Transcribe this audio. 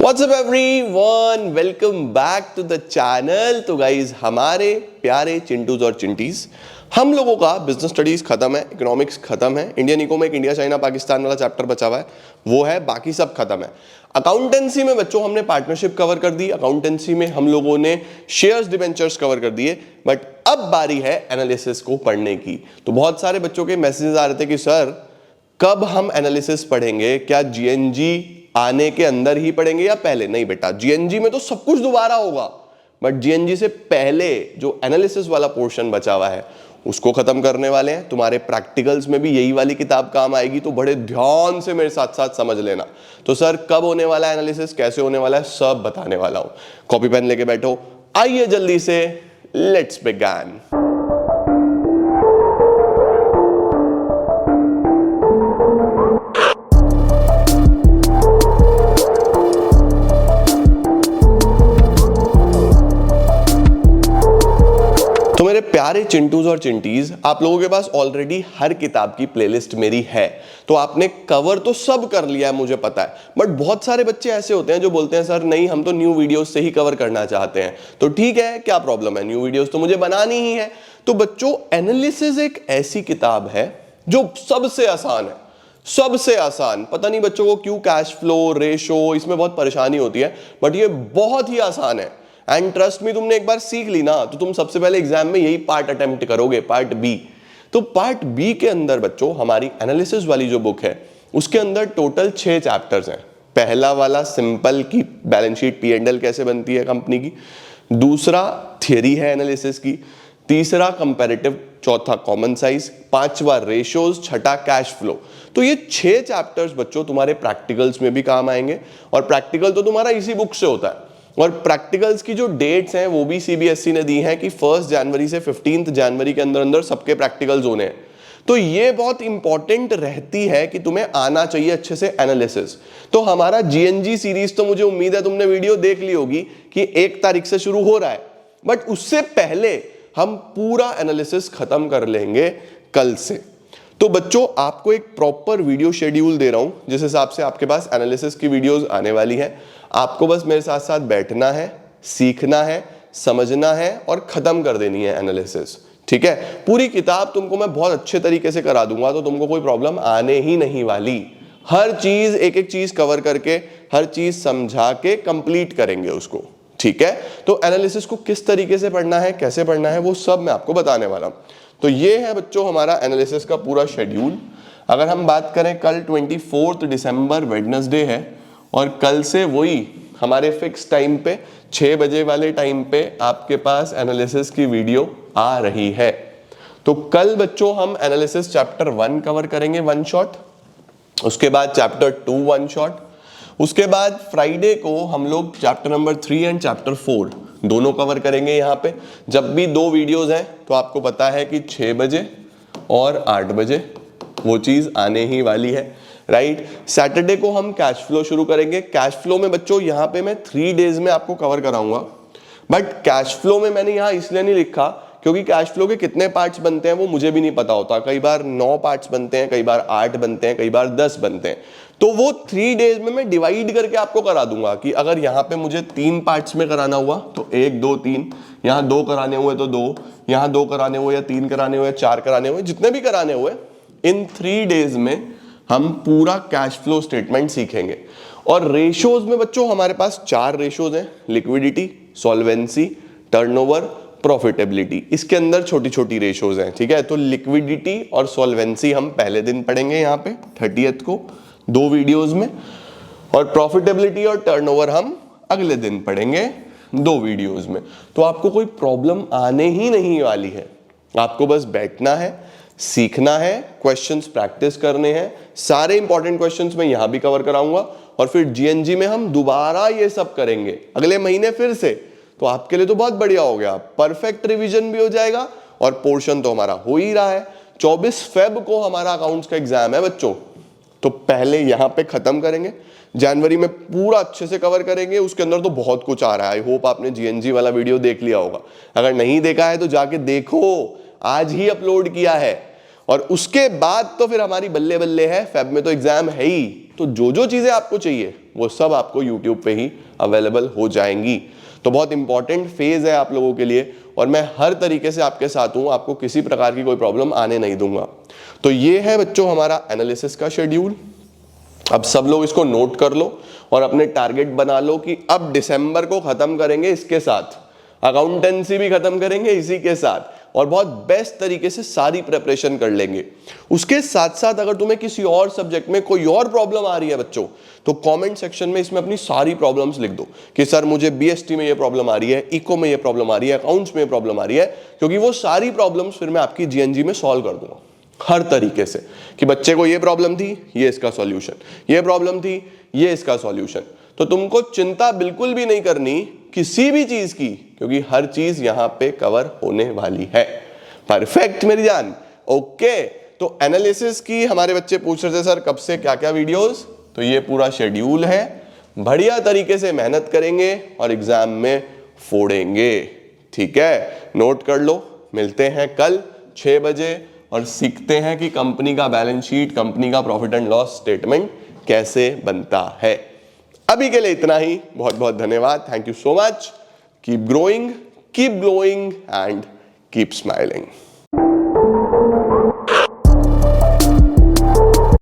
What's up everyone? Welcome back to the channel। तो guys हमारे प्यारे चिंटूज और चिंटीज, हम लोगों का बिजनेस स्टडीज खत्म है, इकोनॉमिक्स खत्म है, Indian economic India China Pakistan वाला चैप्टर बचा हुआ है, वो है, बाकी सब खत्म है। अकाउंटेंसी में बच्चों हमने पार्टनरशिप कवर कर दी, अकाउंटेंसी में हम लोगों ने शेयर्स डिबेंचर्स कवर कर दिए, बट अब बारी है एनालिसिस को पढ़ने की। तो बहुत सारे बच्चों के मैसेजेस आ रहे थे कि सर कब हम एनालिसिस पढ़ेंगे, क्या जीएनजी आने के अंदर ही पढ़ेंगे या पहले? नहीं बेटा, जीएनजी में तो सब कुछ दोबारा होगा, बट जीएनजी से पहले जो एनालिसिस वाला पोर्शन बचा हुआ है उसको खत्म करने वाले हैं। तुम्हारे प्रैक्टिकल्स में भी यही वाली किताब काम आएगी, तो बड़े ध्यान से मेरे साथ साथ समझ लेना। तो सर कब होने वाला है एनालिसिस, कैसे होने वाला है, सब बताने वाला हूं। कॉपी पेन लेके बैठो, आइए जल्दी से लेट्स बिगिन। तो मेरे प्यारे चिंटूज और चिंटीज, आप लोगों के पास ऑलरेडी हर किताब की प्लेलिस्ट मेरी है, तो आपने कवर तो सब कर लिया है मुझे पता है, बट बहुत सारे बच्चे ऐसे होते हैं जो बोलते हैं सर नहीं, हम तो न्यू वीडियोस से ही कवर करना चाहते हैं। तो ठीक है, क्या प्रॉब्लम है, न्यू वीडियोस तो मुझे बनानी ही है। तो बच्चों, एनालिसिस एक ऐसी किताब है जो सबसे आसान है, सबसे आसान। पता नहीं बच्चों को क्यों कैश फ्लो, रेशो, इसमें बहुत परेशानी होती है, बट ये बहुत ही आसान है। एंड ट्रस्ट मी, तुमने एक बार सीख ली ना तो तुम सबसे पहले एग्जाम में यही पार्ट अटेम्प्ट करोगे, पार्ट बी। तो पार्ट बी के अंदर बच्चों हमारी एनालिसिस वाली जो बुक है उसके अंदर टोटल 6 चैप्टर्स हैं। पहला वाला सिंपल की बैलेंस शीट P&L कैसे बनती है कंपनी की, दूसरा थियरी है एनालिसिस की, तीसरा कंपैरेटिव, चौथा कॉमन साइज, पांचवा रेशियोज, छठा कैश फ्लो। तो ये 6 चैप्टर्स बच्चों तुम्हारे प्रैक्टिकल्स में भी काम आएंगे, और प्रैक्टिकल तो तुम्हारा इसी बुक से होता है। और प्रैक्टिकल्स की जो डेट्स हैं वो भी सीबीएसई ने दी हैं कि 1 जनवरी से 15 जनवरी के अंदर अंदर सबके प्रैक्टिकल्स होने हैं। तो ये बहुत इंपॉर्टेंट रहती है कि तुम्हें आना चाहिए अच्छे से एनालिसिस। तो हमारा जीएनजी सीरीज तो मुझे उम्मीद है तुमने वीडियो देख ली होगी कि 1 तारीख से शुरू हो रहा है, बट उससे पहले हम पूरा एनालिसिस खत्म कर लेंगे कल से। तो बच्चों, आपको एक प्रॉपर वीडियो शेड्यूल दे रहा हूं जिस हिसाब से आपके पास एनालिसिस की वीडियोस आने वाली है। आपको बस मेरे साथ साथ बैठना है, सीखना है, समझना है और खत्म कर देनी है एनालिसिस। ठीक है, पूरी किताब तुमको मैं बहुत अच्छे तरीके से करा दूंगा, तो तुमको कोई प्रॉब्लम आने ही नहीं वाली। हर चीज, एक एक चीज कवर करके, हर चीज समझा के कंप्लीट करेंगे उसको। ठीक है, तो एनालिसिस को किस तरीके से पढ़ना है, कैसे पढ़ना है, वो सब मैं आपको बताने वाला हूं। तो ये है बच्चों हमारा एनालिसिस का पूरा शेड्यूल। अगर हम बात करें, कल 24 दिसंबर वेडनेसडे है, और कल से वही हमारे फिक्स टाइम पे 6 बजे वाले टाइम पे आपके पास एनालिसिस की वीडियो आ रही है। तो कल बच्चों हम एनालिसिस चैप्टर 1 कवर करेंगे 1 शॉट, उसके बाद चैप्टर 2 1 शॉट, उसके बाद फ्राइडे को हम लोग चैप्टर नंबर 3 एंड चैप्टर 4 दोनों कवर करेंगे। यहाँ पे जब भी 2 वीडियोस हैं तो आपको पता है कि 6 बजे और 8 बजे वो चीज आने ही वाली है, राइट। सैटरडे को हम कैश फ्लो शुरू करेंगे। कैश फ्लो में बच्चों यहाँ पे मैं 3 डेज में आपको कवर कराऊंगा, बट कैश फ्लो में मैंने यहाँ इसलिए नहीं लिखा क्योंकि कैश फ्लो के कितने पार्ट्स बनते हैं वो मुझे भी नहीं पता होता। कई बार 9 पार्ट्स बनते हैं, कई बार 8 बनते हैं, कई बार 10 बनते हैं। तो वो 3 डेज में मैं डिवाइड करके आपको करा दूंगा कि अगर यहाँ पे मुझे 3 पार्ट्स में कराना हुआ तो 1 2 3, यहाँ 2 कराने हुए तो 2, यहाँ 2 कराने हुए या 3 कराने हुए, 4 कराने हुए, जितने भी कराने हुए, इन 3 डेज में हम पूरा कैश फ्लो स्टेटमेंट सीखेंगे। और रेशियोज में बच्चों हमारे पास 4 रेशियोज हैं, लिक्विडिटी, सॉल्वेंसी, टर्नओवर, प्रॉफिटेबिलिटी। इसके अंदर छोटी छोटी रेशियोज हैं। ठीक है, तो लिक्विडिटी और सॉल्वेंसी हम पहले दिन पढ़ेंगे यहाँ पे 30th को 2 वीडियोज में, और प्रॉफिटेबिलिटी और टर्नओवर हम अगले दिन पढ़ेंगे 2 वीडियोज में। तो आपको कोई प्रॉब्लम आने ही नहीं वाली है, आपको बस बैठना है, सीखना है, क्वेश्चंस प्रैक्टिस करने हैं। सारे इंपॉर्टेंट क्वेश्चंस मैं यहां भी कवर कराऊंगा, और फिर जीएनजी में हम दोबारा ये सब करेंगे अगले महीने फिर से। तो आपके लिए तो बहुत बढ़िया हो गया, परफेक्ट रिवीजन भी हो जाएगा, और पोर्शन तो हमारा हो ही रहा है। 24 फेब को हमारा अकाउंट्स का एग्जाम है बच्चों, तो पहले यहां पे खत्म करेंगे, जनवरी में पूरा अच्छे से कवर करेंगे। उसके अंदर तो बहुत कुछ आ रहा है। आई होप आपने जीएनजी वाला वीडियो देख लिया होगा, अगर नहीं देखा है तो जाके देखो, आज ही अपलोड किया है। और उसके बाद तो फिर हमारी बल्ले बल्ले है, फेब में तो एग्जाम है ही। तो जो जो चीजें आपको चाहिए वो सब आपको यूट्यूब पे ही अवेलेबल हो जाएंगी। तो बहुत इंपॉर्टेंट फेज है आप लोगों के लिए और मैं हर तरीके से आपके साथ हूं, आपको किसी प्रकार की कोई प्रॉब्लम आने नहीं दूंगा। तो ये है बच्चों हमारा एनालिसिस का शेड्यूल। अब सब लोग इसको नोट कर लो और अपने टारगेट बना लो कि अब दिसंबर को खत्म करेंगे इसके साथ, अकाउंटेंसी भी खत्म करेंगे इसी के साथ और बहुत बेस्ट तरीके से सारी प्रिपरेशन कर लेंगे। उसके साथ साथ अगर तुम्हें किसी और सब्जेक्ट में कोई और प्रॉब्लम आ रही है बच्चों, तो कमेंट सेक्शन में इसमें अपनी सारी प्रॉब्लम्स लिख दो कि सर मुझे बीएसटी में ये प्रॉब्लम आ रही है, इको में ये प्रॉब्लम आ रही है, अकाउंट्स में प्रॉब्लम आ रही है, क्योंकि वो सारी प्रॉब्लम्स फिर मैं आपकी जीएनजी में सॉल्व कर दूंगा हर तरीके से कि बच्चे को ये प्रॉब्लम थी, ये इसका सॉल्यूशन, ये प्रॉब्लम थी, ये इसका सॉल्यूशन। तो तुमको चिंता बिल्कुल भी नहीं करनी किसी भी चीज की, क्योंकि हर चीज यहां पे कवर होने वाली है। परफेक्ट मेरी जान। ओके, तो एनालिसिस की हमारे बच्चे पूछ रहे थे सर कब से क्या क्या वीडियोस, तो ये पूरा शेड्यूल है, बढ़िया तरीके से मेहनत करेंगे और एग्जाम में फोड़ेंगे। ठीक है, नोट कर लो। मिलते हैं कल 6 बजे और सीखते हैं कि कंपनी का बैलेंस शीट, कंपनी का प्रॉफिट एंड लॉस स्टेटमेंट कैसे बनता है। अभी के लिए इतना ही, बहुत बहुत धन्यवाद। Thank you so much. Keep growing, keep glowing and keep smiling.